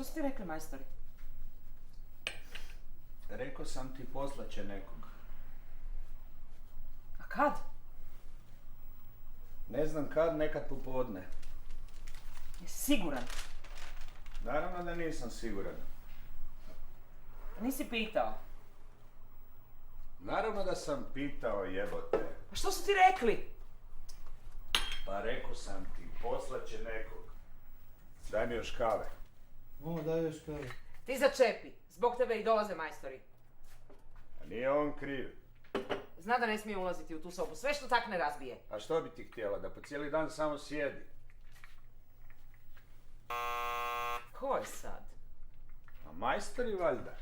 Što ste ti rekli, majstori? Rekao sam ti poslaće nekog. A kad? Ne znam kad, nekad popodne. Jesi siguran? Naravno da nisam siguran. Pa nisi pitao. Naravno da sam pitao, jebote. A što su ti rekli? Pa rekao sam ti, poslaće nekog. Daj mi još kave. O, daj još kave. Ti začepi. Zbog tebe i dolaze majstori. A nije on kriv. Zna da ne smije ulaziti u tu sobu. Sve što tak ne razbije. A što bi ti htjela, da po cijeli dan samo sjedi? Ko je sad? A majstori valjda.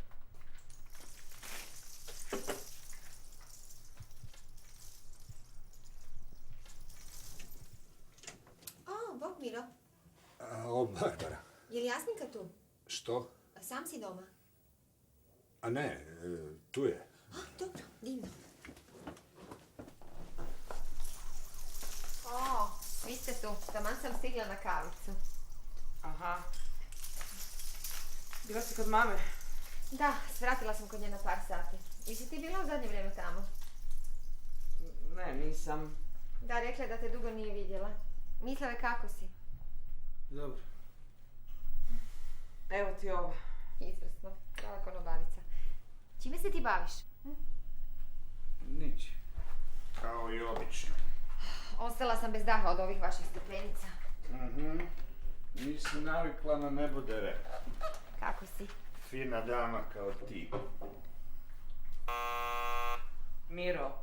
O, bok Miro. O, Barbara. Je li Jasminka tu? Što? A sam si doma? A ne, tu je. A, dobro, divno. O, vi ste tu. Taman sam stigla na kavicu. Aha. Bila si kod mame? Da, svratila sam kod nje na par sati. Jesi ti bila u zadnje vrijeme tamo? Ne, nisam. Da, rekla je da te dugo nije vidjela. Mislila je kako si. Dobro. Evo ti ovo. Izvrsno, prava konobarica. Čime se ti baviš? Niči. Kao i obično. Ostala sam bez daha od ovih vaših stepenica. Nisi navikla na nebodere. Kako si? Fina dama kao ti. Miro.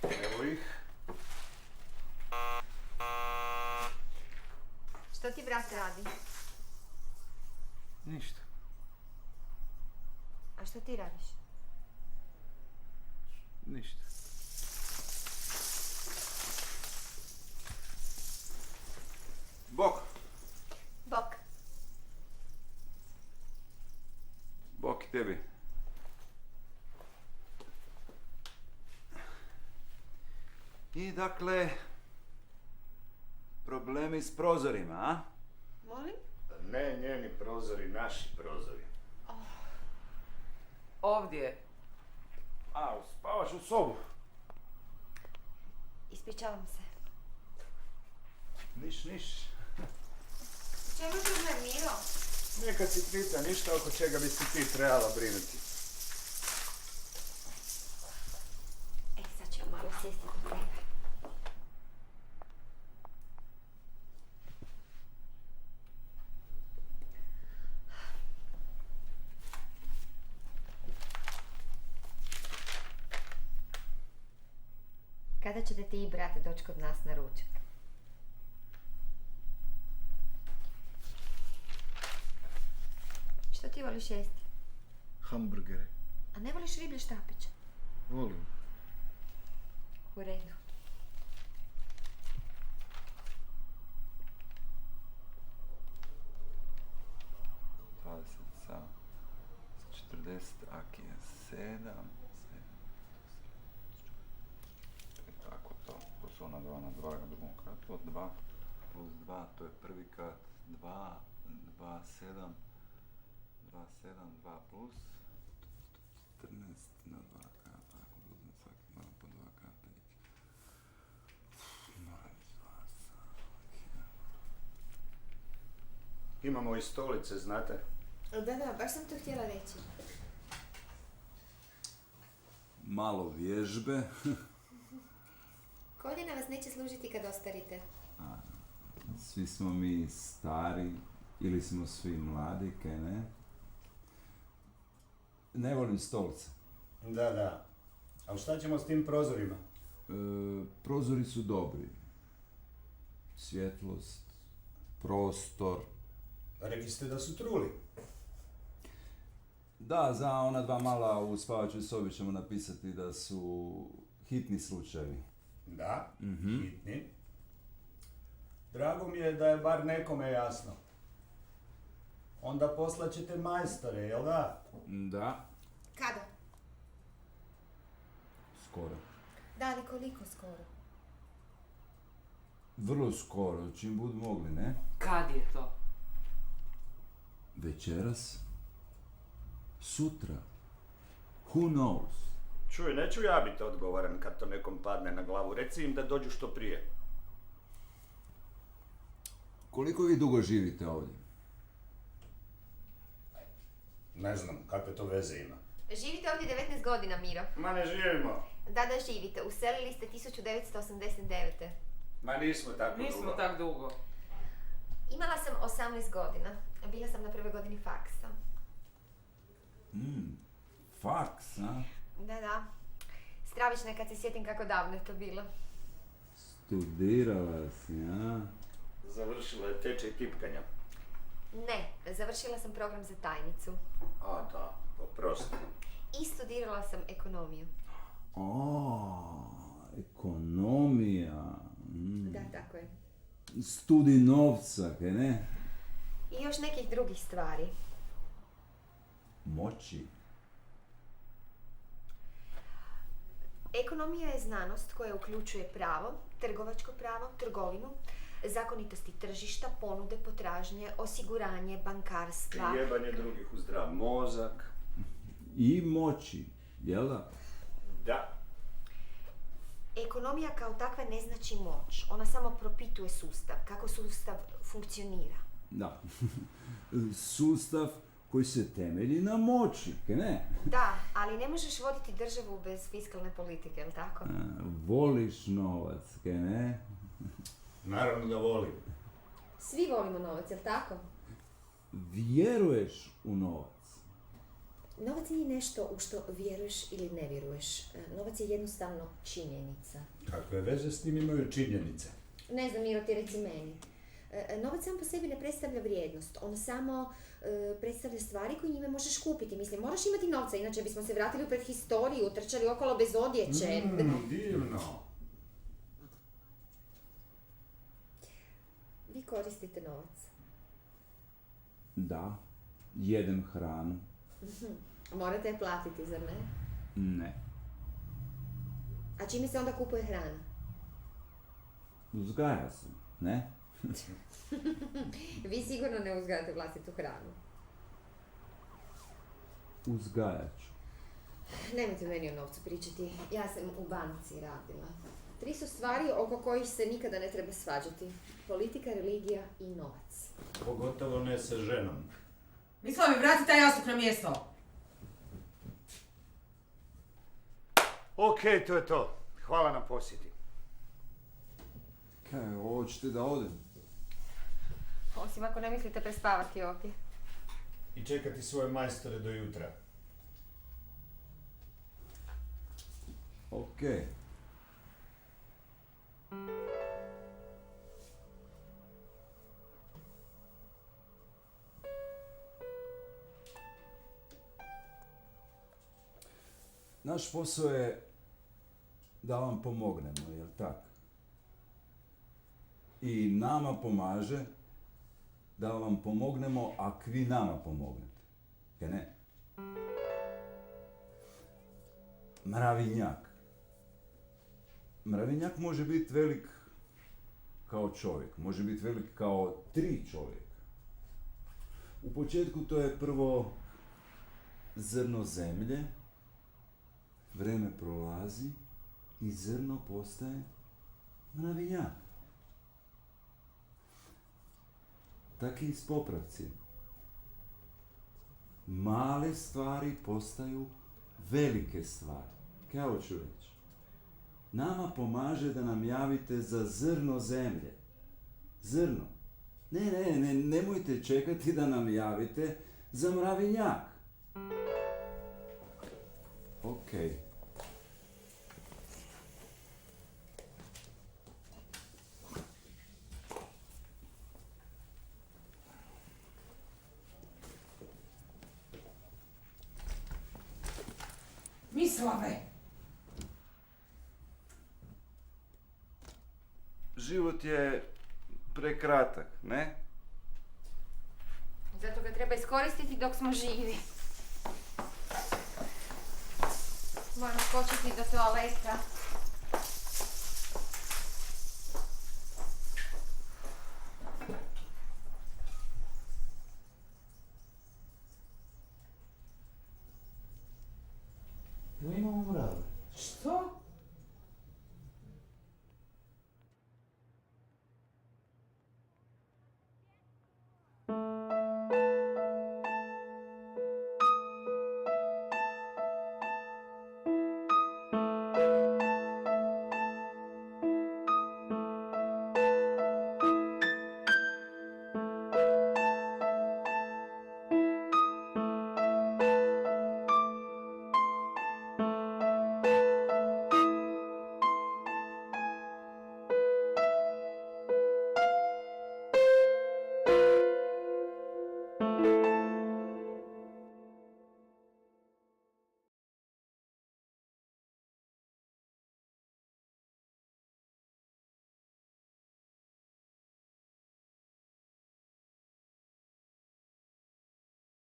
Evo ih. Što ti brat radi? Ništa. A što ti radiš? Ništa. Bok. Bok. Bok i tebi. I dakle, problemi s prozorima, a? Molim? Ne njeni prozori, naši prozori. Ovdje. A, spavaš u sobu? Ispričavam se. Niš. U čemu je problem, Miro? Neka si pita, ništa oko čega bi si ti trebala brinuti. Sad ću malo sjesti kod tebe. Kada ćete ti i brat doći kod nas na ručak? Što ti voliš jesti? Hamburgere. A ne voliš riblji štapić? Volim. U redu. Sa 40, aki je 7, tako to su ona 2 na 2 na drugom katu, 2 plus 2, to je prvi kat, 2, 2, 7, 2, 7, 2 plus 14 na 2 kata, ako uzmem svaki, moram po 2 kata ići. Moram ići 2 sata. Imamo i stolice, znate? Da, baš sam to htjela reći. Malo vježbe. Koljena vas neće služiti kad ostarite. Svi smo mi stari ili smo svi mladi, kaj ne? Ne volim stolce. Da. A šta ćemo s tim prozorima? Prozori su dobri. Svjetlost, prostor. Rekli ste da su truli. Da, za ona 2 mala u spavačoj sobi ćemo napisati da su hitni slučajevi. Da, hitni. Drago mi je da je bar nekome jasno. Onda poslaćete majstore, jel da? Da, Kada? skoro. Da, ali koliko skoro? Vrlo skoro, čim budu mogli, ne? Kad je to? Večeras? Sutra? Who knows? Čuj, neću ja biti odgovoran kad to nekom padne na glavu. Reci im da dođu što prije. Koliko vi dugo živite ovdje? Ne znam, kakve to veze ima. Živite ovdje 19 godina, Miro. Ma ne živimo. Da, živite. Uselili ste 1989. Ma nismo tako Nismo dugo. tak dugo. Imala sam 18 godina. Bila sam na prvoj godini faksa. Faks, a? Da. Stravično je kad se sjetim kako davno je to bilo. Studirala si, a? Završila je tečaj tipkanja. Ne, završila sam program za tajnicu. A da, oprosti. I studirala sam ekonomiju. Ekonomija. Da, tako je. Studij novca, kaj ne? I još nekih drugih stvari. Moći. Ekonomija je znanost koja uključuje pravo, trgovačko pravo, trgovinu, zakonitosti tržišta, ponude, potražnje, osiguranje, bankarstva. I jebanje drugih u zdrav mozak. I moći, jel da? Da. Ekonomija kao takva ne znači moć. Ona samo propituje sustav, kako sustav funkcionira. Da. Sustav koji se temelji na moći, kaj ne? Da, ali ne možeš voditi državu bez fiskalne politike, jel tako? Voliš novac, kaj ne? Naravno da volim. Svi volimo novac, jel tako? Vjeruješ u novac. Novac nije nešto u što vjeruješ ili ne vjeruješ. Novac je jednostavno činjenica. Kakve veze s tim imaju činjenice? Ne znam, Miro, ti reci meni. Novac sam po sebi ne predstavlja vrijednost. On samo predstavlja stvari koje njime možeš kupiti. Mislim, moraš imati novca, inače bismo se vratili u predhistoriju, trčali okolo bez odjeće. Divno. Vi koristite novac. Da. Jedem hranu. Morate je platiti, zar ne? Ne. A čime se onda kupuje hrana? Uzgaja se, ne? Vi sigurno ne uzgajate vlastitu hranu. Uzgajat ću. Nemojte meni o novcu pričati. Ja sam u banci radila. 3 su stvari oko kojih se nikada ne treba svađati. Politika, religija i novac. Pogotovo ne sa ženom. Mislila mi, vrati taj jastuk na mjesto. Okej, to je to. Hvala na posjeti. Kaj, hoćete da odem? Osim ako ne mislite prespavati ovdje. I čekati svoje majstore do jutra. Okej. Naš posao je da vam pomognemo, jel tak? I nama pomaže da vam pomognemo ako vi nama pomognete. Kaj ne? Mravinjak. Mravinjak može biti velik kao čovjek, može biti velik kao 3 čovjeka. U početku to je prvo zrno zemlje, vreme prolazi i zrno postaje mravinjak. Tak i s popravcima. Male stvari postaju velike stvari. Kao ću reći. Nama pomaže da nam javite za zrno zemlje. Zrno. Nemojte čekati da nam javite za mravinjak. Okej. Mislave! Život je prekratak, ne? Zato ga treba iskoristiti dok smo živi. Moram skočiti do toaleta. mrave. Što?